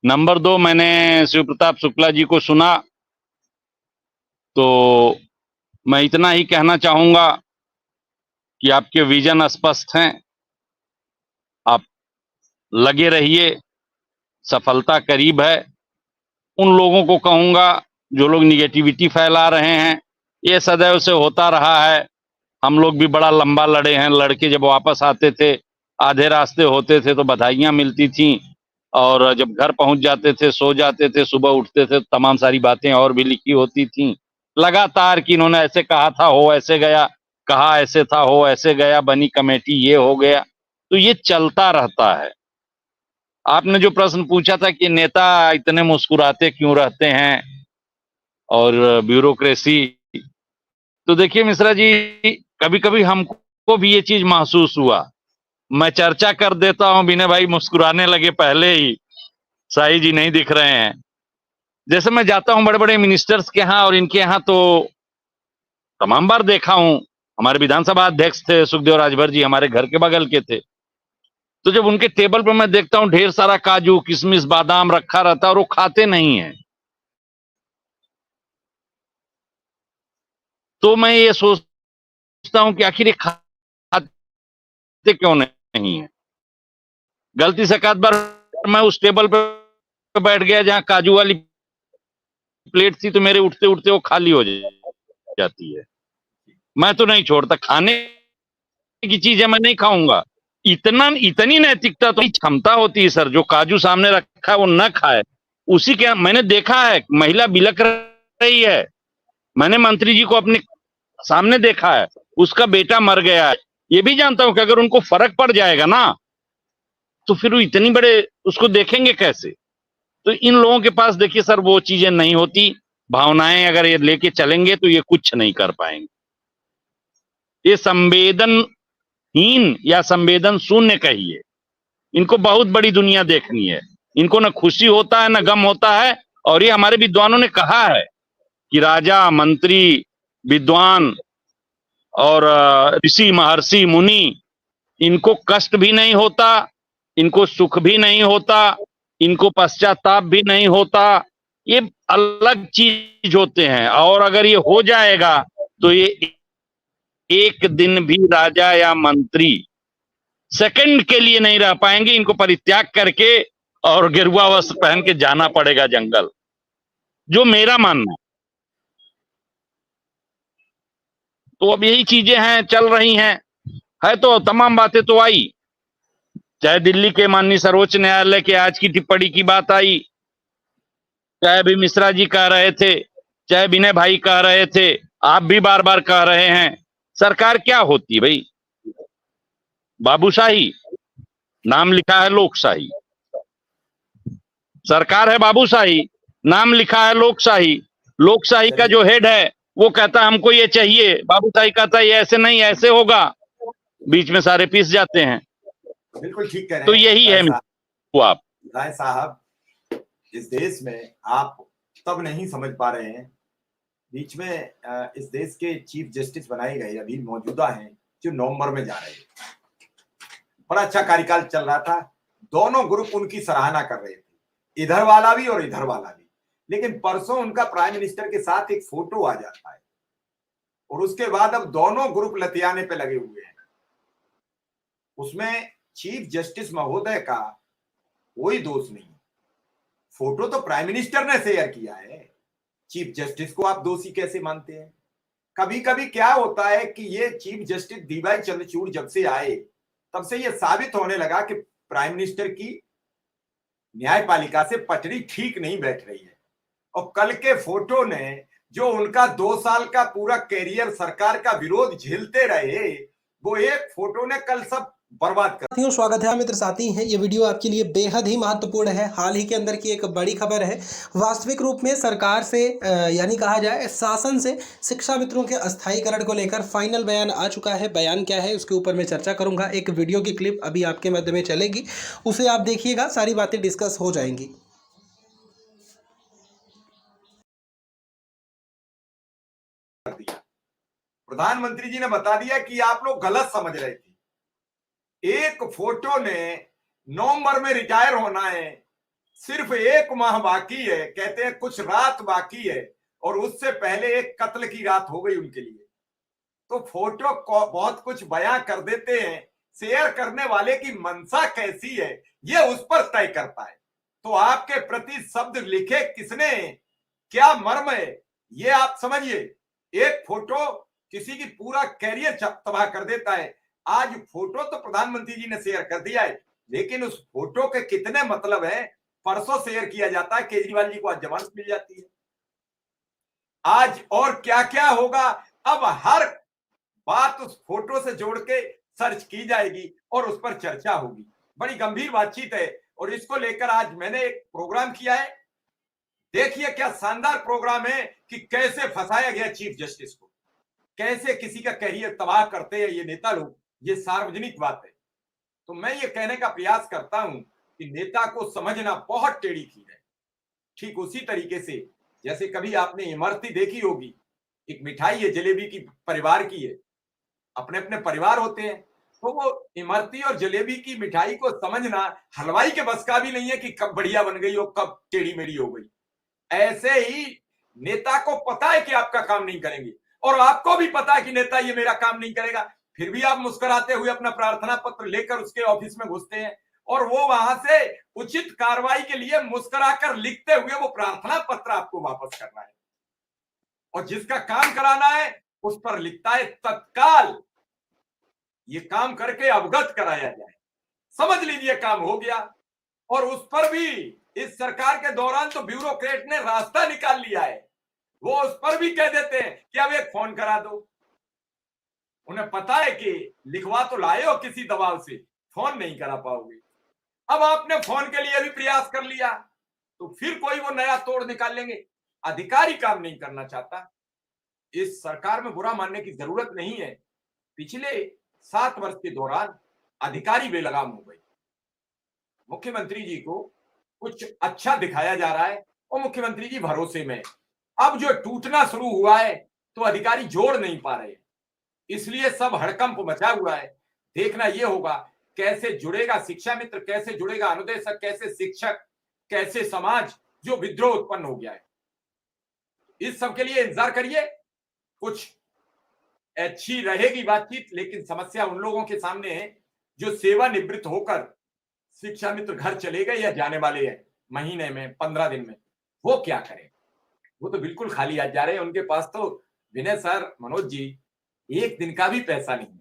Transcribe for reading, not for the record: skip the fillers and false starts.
Number दो, मैंने शिव प्रताप शुक्ला जी को सुना, तो मैं इतना ही कहना चाहूंगा कि आपके विजन स्पष्ट हैं, आप लगे रहिए, सफलता करीब है। उन लोगों को कहूंगा जो लोग निगेटिविटी फैला रहे हैं, ये सदैव से होता रहा है। हम लोग भी बड़ा लंबा लड़े हैं, लड़के जब वापस आते थे, आधे रास्ते होते थे तो बधाइयां मिलती थीं, और जब घर पहुंच जाते थे, सो जाते थे, सुबह उठते थे, तो तमाम सारी बातें और भी लिखी होती थीं लगातार, कि इन्होंने ऐसे कहा था, हो ऐसे गया, कहा ऐसे था, हो ऐसे गया, बनी कमेटी, ये हो गया। तो ये चलता रहता है। आपने जो प्रश्न पूछा था कि नेता इतने मुस्कुराते क्यों रहते हैं और ब्यूरोक्रेसी, तो देखिए मिश्रा जी, कभी कभी हमको भी ये चीज महसूस हुआ। मैं चर्चा कर देता हूं, विनय भाई मुस्कुराने लगे पहले ही, शाही जी नहीं दिख रहे हैं। जैसे मैं जाता हूं बड़े बड़े मिनिस्टर्स के यहाँ और इनके यहाँ, तो तमाम बार देखा हूं। हमारे विधानसभा अध्यक्ष थे सुखदेव राजभर जी, हमारे घर के बगल के थे। तो जब उनके टेबल पर मैं देखता हूं ढेर सारा काजू किशमिश बादाम रखा रहता है और वो खाते नहीं है, तो मैं ये सोचता हूं कि आखिर ये खाते क्यों नहीं है। गलती से एक आध बार मैं उस टेबल पर बैठ गया जहां काजू वाली प्लेट थी, तो मेरे उठते उठते वो खाली हो जाती है। मैं तो नहीं छोड़ता, खाने की चीज है, मैं नहीं खाऊंगा। इतनी नैतिकता तो क्षमता होती है सर, जो काजू सामने रखा है वो न खाए। उसी के मैंने देखा है, महिला बिलक रही है, मैंने मंत्री जी को अपने सामने देखा है, उसका बेटा मर गया है। ये भी जानता हूं कि अगर उनको फर्क पड़ जाएगा ना, तो फिर वो इतनी बड़े उसको देखेंगे कैसे। तो इन लोगों के पास देखिए सर वो चीजें नहीं होती। भावनाएं अगर ये लेके चलेंगे तो ये कुछ नहीं कर पाएंगे। ये संवेदनहीन या संवेदन शून्य कहिए, इनको बहुत बड़ी दुनिया देखनी है। इनको न खुशी होता है न गम होता है। और ये हमारे विद्वानों ने कहा है कि राजा मंत्री विद्वान और ऋषि महर्षि मुनि, इनको कष्ट भी नहीं होता, इनको सुख भी नहीं होता, इनको पश्चाताप भी नहीं होता। ये अलग चीज होते हैं, और अगर ये हो जाएगा तो ये एक दिन भी राजा या मंत्री सेकंड के लिए नहीं रह पाएंगे। इनको परित्याग करके और गेरुआ वस्त्र पहन के जाना पड़ेगा जंगल, जो मेरा मानना है। तो अब यही चीजें हैं, चल रही हैं। है तो तमाम बातें तो आई, चाहे दिल्ली के माननीय सर्वोच्च न्यायालय के आज की टिप्पणी की बात आई, चाहे अभी मिश्रा जी कह रहे थे, चाहे विनय भाई कह रहे थे, आप भी बार बार कह रहे हैं। सरकार क्या होती है भाई? बाबूशाही, नाम लिखा है लोकशाही। सरकार है बाबूशाही, नाम लिखा है लोकशाही। लोकशाही का जो हेड है वो कहता है हमको ये चाहिए, बाबूशाही कहता है ये ऐसे नहीं ऐसे होगा, बीच में सारे पीस जाते हैं। बिल्कुल ठीक कह रहे हैं। तो यही है आप राय साहब, इस देश में आप तब नहीं समझ पा रहे हैं, बीच में इस देश के चीफ जस्टिस बनाए गए अभी मौजूदा हैं, जो नवंबर में जा रहे हैं। बड़ा अच्छा कार्यकाल चल रहा था, दोनों ग्रुप उनकी सराहना कर रहे थे, इधर वाला भी और इधर वाला भी। लेकिन परसों उनका प्राइम मिनिस्टर के साथ एक फोटो आ जाता है, और उसके बाद अब दोनों ग्रुप लतियाने पे लगे हुए हैं। उसमें चीफ जस्टिस महोदय का कोई दोष नहीं। फोटो तो प्राइम मिनिस्टर ने शेयर किया है, चीफ जस्टिस को आप दोषी कैसे मानते हैं? कभी कभी क्या होता है कि ये चीफ जस्टिस डीवाई चंद्रचूड़ जब से आए, तब से ये साबित होने लगा कि प्राइम मिनिस्टर की न्यायपालिका से पटरी ठीक नहीं बैठ रही है। और कल के फोटो ने जो उनका 2 साल का पूरा कैरियर सरकार का विरोध झेलते रहे, वो एक फोटो ने कल सब बर्बाद कर। साथियों स्वागत है मित्र साथी हैं। ये वीडियो आपके लिए बेहद ही महत्वपूर्ण है। हाल ही के अंदर की एक बड़ी खबर है। वास्तविक रूप में सरकार से यानी कहा जाए शासन से शिक्षा मित्रों के अस्थायीकरण को लेकर फाइनल बयान आ चुका है। बयान क्या है उसके ऊपर मैं चर्चा करूंगा। एक वीडियो की क्लिप अभी आपके मध्य में चलेगी, उसे आप देखिएगा, सारी बातें डिस्कस हो जाएंगी। प्रधानमंत्री जी ने बता दिया कि आप लोग गलत समझ रहे थे। एक फोटो ने नवंबर में रिटायर होना है, सिर्फ 1 माह बाकी है, कहते हैं कुछ रात बाकी है, और उससे पहले एक कत्ल की रात हो गई उनके लिए। तो फोटो बहुत कुछ बयां कर देते हैं, शेयर करने वाले की मंशा कैसी है ये उस पर तय करता है। तो आपके प्रति शब्द लिखे किसने, क्या मर्म है, ये आप समझिए। एक फोटो किसी की पूरा कैरियर तबाह कर देता है। आज फोटो तो प्रधानमंत्री जी ने शेयर कर दिया है, लेकिन उस फोटो के कितने मतलब है, परसों शेयर किया जाता है, केजरीवाल जी को आज जमानत मिल जाती है। आज और क्या क्या होगा, अब हर बात उस फोटो से जोड़ के सर्च की जाएगी और उस पर चर्चा होगी। बड़ी गंभीर बातचीत है, और इसको लेकर आज मैंने एक प्रोग्राम किया है। देखिए क्या शानदार प्रोग्राम है कि कैसे फंसाया गया चीफ जस्टिस को, कैसे किसी का कैरियर तबाह करते हैं ये नेता लोग, ये सार्वजनिक बात है। तो मैं ये कहने का प्रयास करता हूं कि नेता को समझना बहुत टेढ़ी खीर है। ठीक उसी तरीके से जैसे कभी आपने इमरती देखी होगी, एक मिठाई है जलेबी की, परिवार की है, अपने अपने परिवार होते हैं, तो वो इमरती और जलेबी की मिठाई को समझना हलवाई के बस का भी नहीं है कि कब बढ़िया बन गई और कब टेढ़ी मेढ़ी हो गई। ऐसे ही नेता को पता है कि आपका काम नहीं करेंगे, और आपको भी पता है कि नेता ये मेरा काम नहीं करेगा, फिर भी आप मुस्कुराते हुए अपना प्रार्थना पत्र लेकर उसके ऑफिस में घुसते हैं, और वो वहां से उचित कार्रवाई के लिए मुस्कुराकर लिखते हुए वो प्रार्थना पत्र आपको वापस करना है, और जिसका काम कराना है उस पर लिखता है तत्काल ये काम करके अवगत कराया जाए। समझ लीजिए काम हो गया। और उस पर भी इस सरकार के दौरान तो ब्यूरोक्रेट ने रास्ता निकाल लिया है, वो उस पर भी कह देते हैं कि अब एक फोन करा दो। उन्हें पता है कि लिखवा तो लाए हो किसी दबाव से, फोन नहीं करा पाओगे। अब आपने फोन के लिए भी प्रयास कर लिया तो फिर कोई वो नया तोड़ निकाल लेंगे। अधिकारी काम नहीं करना चाहता। इस सरकार में बुरा मानने की जरूरत नहीं है, पिछले 7 वर्ष के दौरान अधिकारी बेलगाम हो गए। मुख्यमंत्री जी को कुछ अच्छा दिखाया जा रहा है और मुख्यमंत्री जी भरोसे में, अब जो टूटना शुरू हुआ है तो अधिकारी जोड़ नहीं पा रहे, इसलिए सब हड़कंप मचा हुआ है। देखना यह होगा कैसे जुड़ेगा शिक्षा मित्र, कैसे जुड़ेगा अनुदेशक, कैसे शिक्षक, कैसे समाज, जो विद्रोह उत्पन्न हो गया है। इस सब के लिए इंतजार करिए, कुछ अच्छी रहेगी बातचीत, लेकिन समस्या उन लोगों के सामने है जो सेवानिवृत्त होकर शिक्षा मित्र घर चले गए या जाने वाले हैं महीने में, 15 दिन में, वो क्या करें? वो तो बिल्कुल खाली हाथ जा रहे हैं। उनके पास तो विनय सर, मनोज जी, एक दिन का भी पैसा नहीं।